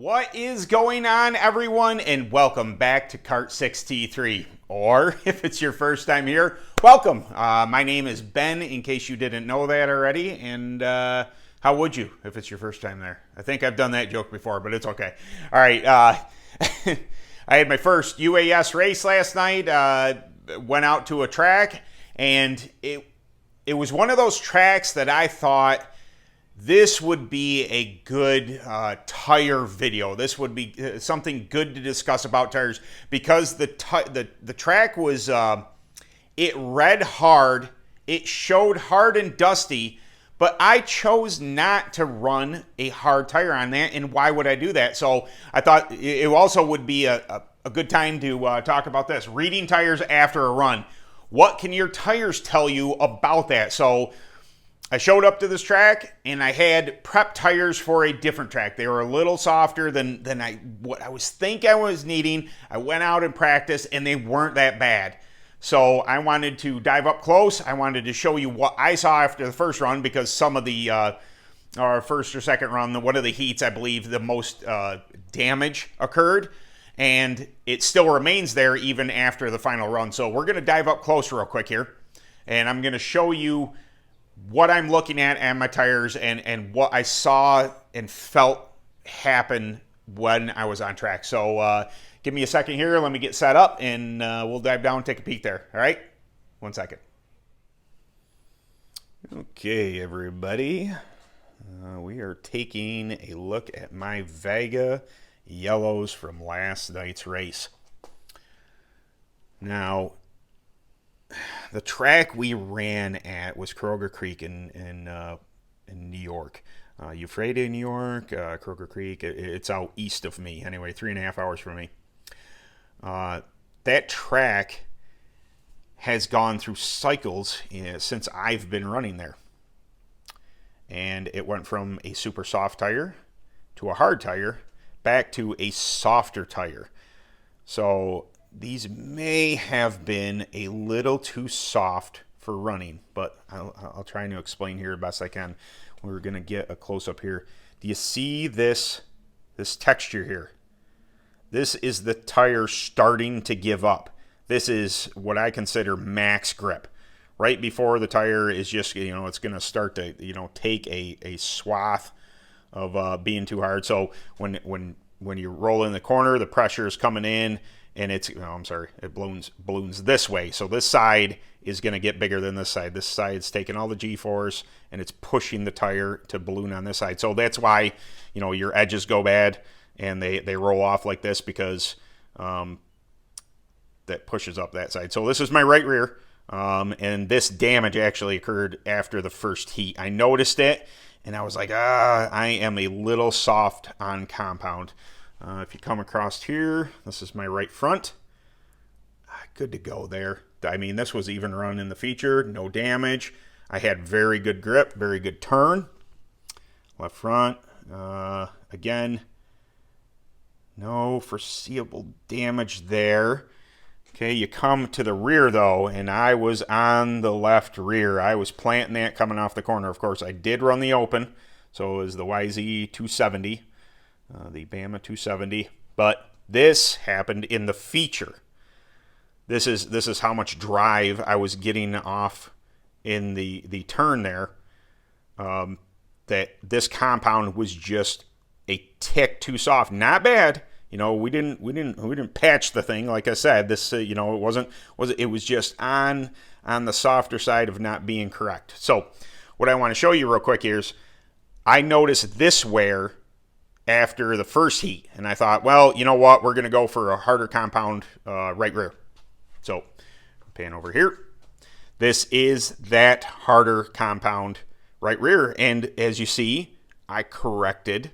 What is going on, everyone, and welcome back to Kart 6T3, or if it's your first time here, welcome. My name is Ben, in case you didn't know that already, and how would you if it's your first time there? I think I've done that joke before, but it's okay. All right, I had my first UAS race last night, went out to a track, and it was one of those tracks that I thought, this would be a good tire video. This would be something good to discuss about tires because the track was, it read hard, it showed hard and dusty, but I chose not to run a hard tire on that, and why would I do that? So I thought it also would be a good time to talk about this. Reading tires after a run. What can your tires tell you about that? So I showed up to this track and I had prep tires for a different track. They were a little softer than what I was needing. I went out and practiced and they weren't that bad. So I wanted to dive up close. I wanted to show you what I saw after the first run, because some of the our first or second run, one of the heats, I believe the most damage occurred, and it still remains there even after the final run. So we're going to dive up close real quick here, and I'm going to show you what I'm looking at my tires and what I saw and felt happen when I was on track. So give me a second here. Let me get set up and we'll dive down and take a peek there. All right? 1 second. Okay, everybody. We are taking a look at my Vega yellows from last night's race. Now, the track we ran at was Kroger Creek in New York. Ephrata, New York, Kroger Creek. It's out east of me. Anyway, 3.5 hours from me. That track has gone through cycles since I've been running there. And it went from a super soft tire to a hard tire back to a softer tire. So these may have been a little too soft for running, but I'll try to explain here the best I can. We're going to get a close-up here. Do you see this texture here? This is the tire starting to give up. This is what I consider max grip. Right before the tire is just, it's going to start to, take a swath of being too hard. So when you roll in the corner, the pressure is coming in, and it balloons this way. So this side is going to get bigger than this side. This side's taking all the G-force, and it's pushing the tire to balloon on this side. So that's why, your edges go bad, and they roll off like this, because that pushes up that side. So this is my right rear, and this damage actually occurred after the first heat. I noticed it, and I was like, I am a little soft on compound. If you come across here, this is my right front. Good to go there. I mean, this was even run in the feature, no damage. I had very good grip, very good turn. Left front, again, no foreseeable damage there. Okay, you come to the rear though, and I was on the left rear. I was planting that coming off the corner. Of course, I did run the open, so it was the YZ 270. The Bama 270, but this happened in the feature. This is how much drive I was getting off in the turn there. That this compound was just a tick too soft. Not bad, we didn't patch the thing, like I said. This it was just on the softer side of not being correct. So what I want to show you real quick here is I noticed this wear after the first heat, and I thought, well, you know what, we're going to go for a harder compound right rear. So pan over here. This is that harder compound right rear, and as you see, I corrected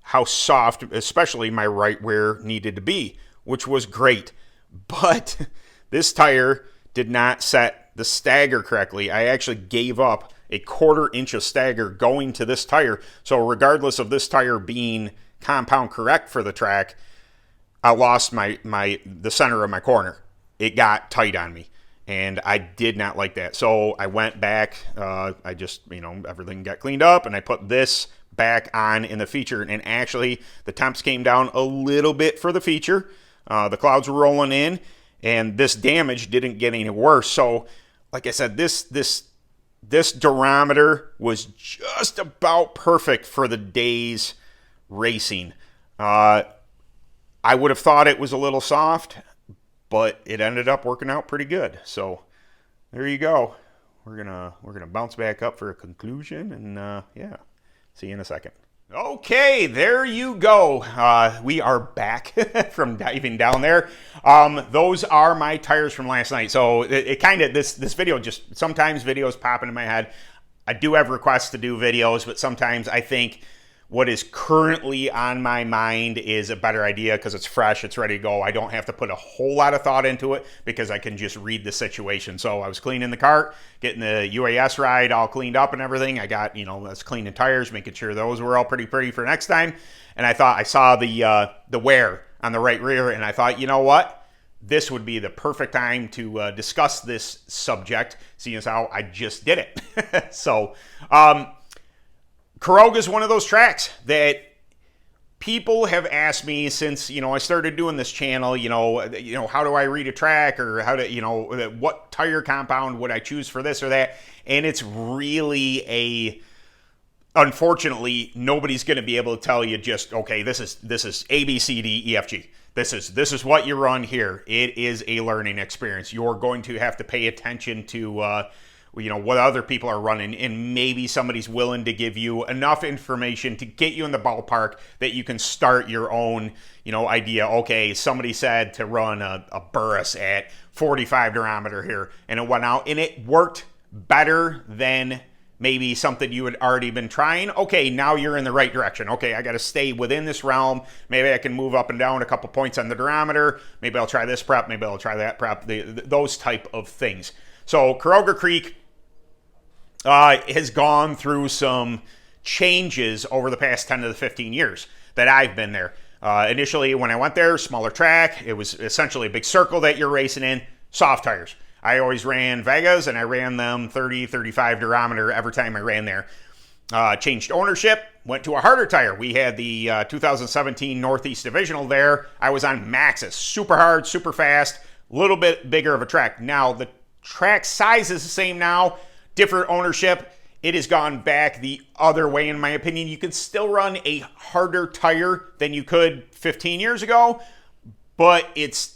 how soft, especially my right rear, needed to be, which was great. But this tire did not set the stagger correctly. I actually gave up a 1/4 inch of stagger going to this tire. So regardless of this tire being compound correct for the track, I lost the center of my corner. It got tight on me, and I did not like that. So I went back. I just, everything got cleaned up, and I put this back on in the feature, and actually the temps came down a little bit for the feature. The clouds were rolling in, and this damage didn't get any worse. So, like I said, this durometer was just about perfect for the day's racing. I would have thought it was a little soft, but it ended up working out pretty good. So there you go. We're gonna bounce back up for a conclusion, and yeah, see you in a second. Okay, there you go. We are back from diving down there. Those are my tires from last night. So it kind of, this video, just sometimes videos pop into my head. I do have requests to do videos, but sometimes I think what is currently on my mind is a better idea because it's fresh, it's ready to go. I don't have to put a whole lot of thought into it because I can just read the situation. So I was cleaning the cart, getting the UAS ride all cleaned up and everything. I got, I was cleaning tires, making sure those were all pretty for next time. And I thought, I saw the wear on the right rear, and I thought, you know what? This would be the perfect time to discuss this subject, seeing as how I just did it. So, Caroga is one of those tracks that people have asked me since, I started doing this channel, how do I read a track, or how to, what tire compound would I choose for this or that? And it's really unfortunately, nobody's going to be able to tell you just, okay, this is A, B, C, D, E, F, G. This is what you run here. It is a learning experience. You're going to have to pay attention to, what other people are running, and maybe somebody's willing to give you enough information to get you in the ballpark that you can start your own, idea. Okay, somebody said to run a Burris at 45 durometer here, and it went out, and it worked better than maybe something you had already been trying. Okay, now you're in the right direction. Okay, I got to stay within this realm. Maybe I can move up and down a couple points on the durometer. Maybe I'll try this prep. Maybe I'll try that prep. Those type of things. So Caroga Creek has gone through some changes over the past 10 to 15 years that I've been there. Initially, when I went there, smaller track. It was essentially a big circle that you're racing in, soft tires. I always ran Vegas, and I ran them 30, 35 durometer every time I ran there. Changed ownership, went to a harder tire. We had the 2017 Northeast Divisional there. I was on Maxxis, super hard, super fast, a little bit bigger of a track. Now, the track size is the same now, different ownership. It has gone back the other way, in my opinion. You can still run a harder tire than you could 15 years ago, but it's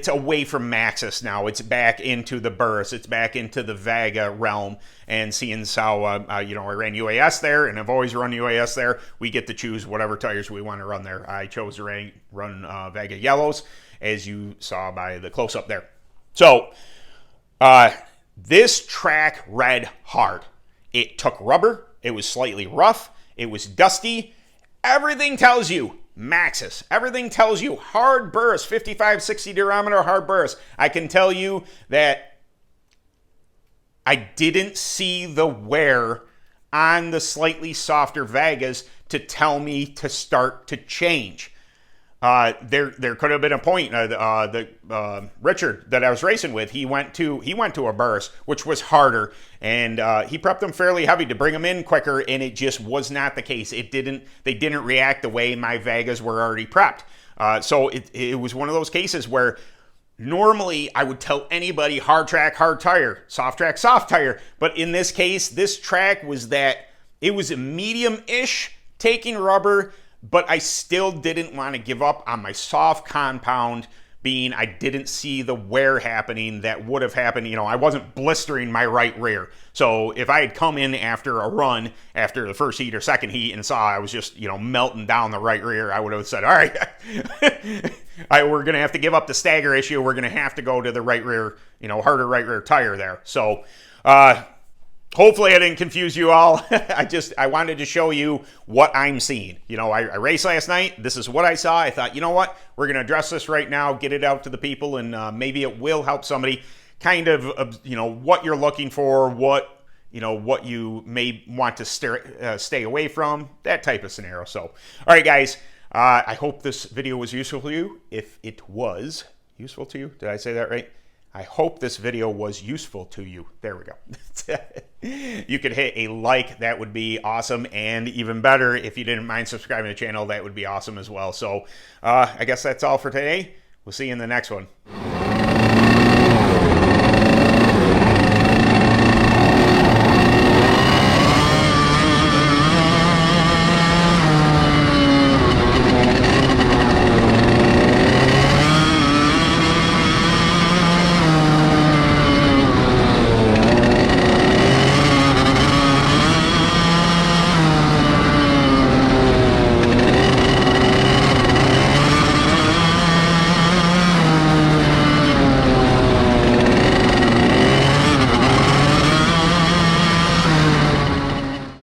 away from Maxxis now. It's back into the Burris. It's back into the Vega realm. And seeing as how, I ran UAS there, and I've always run UAS there, we get to choose whatever tires we want to run there. I chose to run Vega Yellows, as you saw by the close-up there. So, this track read hard. It took rubber. It was slightly rough. It was dusty. Everything tells you Maxxis. Everything tells you hard Burris, 55, 60 durometer hard Burris. I can tell you that I didn't see the wear on the slightly softer Vegas to tell me to start to change. There could have been a point. Richard that I was racing with, he went to a Burris, which was harder, and he prepped them fairly heavy to bring them in quicker, and it just was not the case. They didn't react the way my Vegas were already prepped. So it was one of those cases where normally I would tell anybody hard track, hard tire, soft track, soft tire, but in this case, this track was it was a medium-ish taking rubber, but I still didn't want to give up on my soft compound, being I didn't see the wear happening that would have happened. I wasn't blistering my right rear. So if I had come in after a run, after the first heat or second heat, and saw I was just, melting down the right rear, I would have said, all right, we're going to have to give up the stagger issue. We're going to have to go to the right rear, harder right rear tire there. So, hopefully I didn't confuse you all. I wanted to show you what I'm seeing. I raced last night. This is what I saw. I thought, you know what? We're going to address this right now, get it out to the people, and maybe it will help somebody kind of, what you're looking for, what you may want to stay away from, that type of scenario. So, all right, guys, I hope this video was useful to you. If it was useful to you, did I say that right? I hope this video was useful to you. There we go. You could hit a like, that would be awesome. And even better, if you didn't mind subscribing to the channel, that would be awesome as well. So I guess that's all for today. We'll see you in the next one.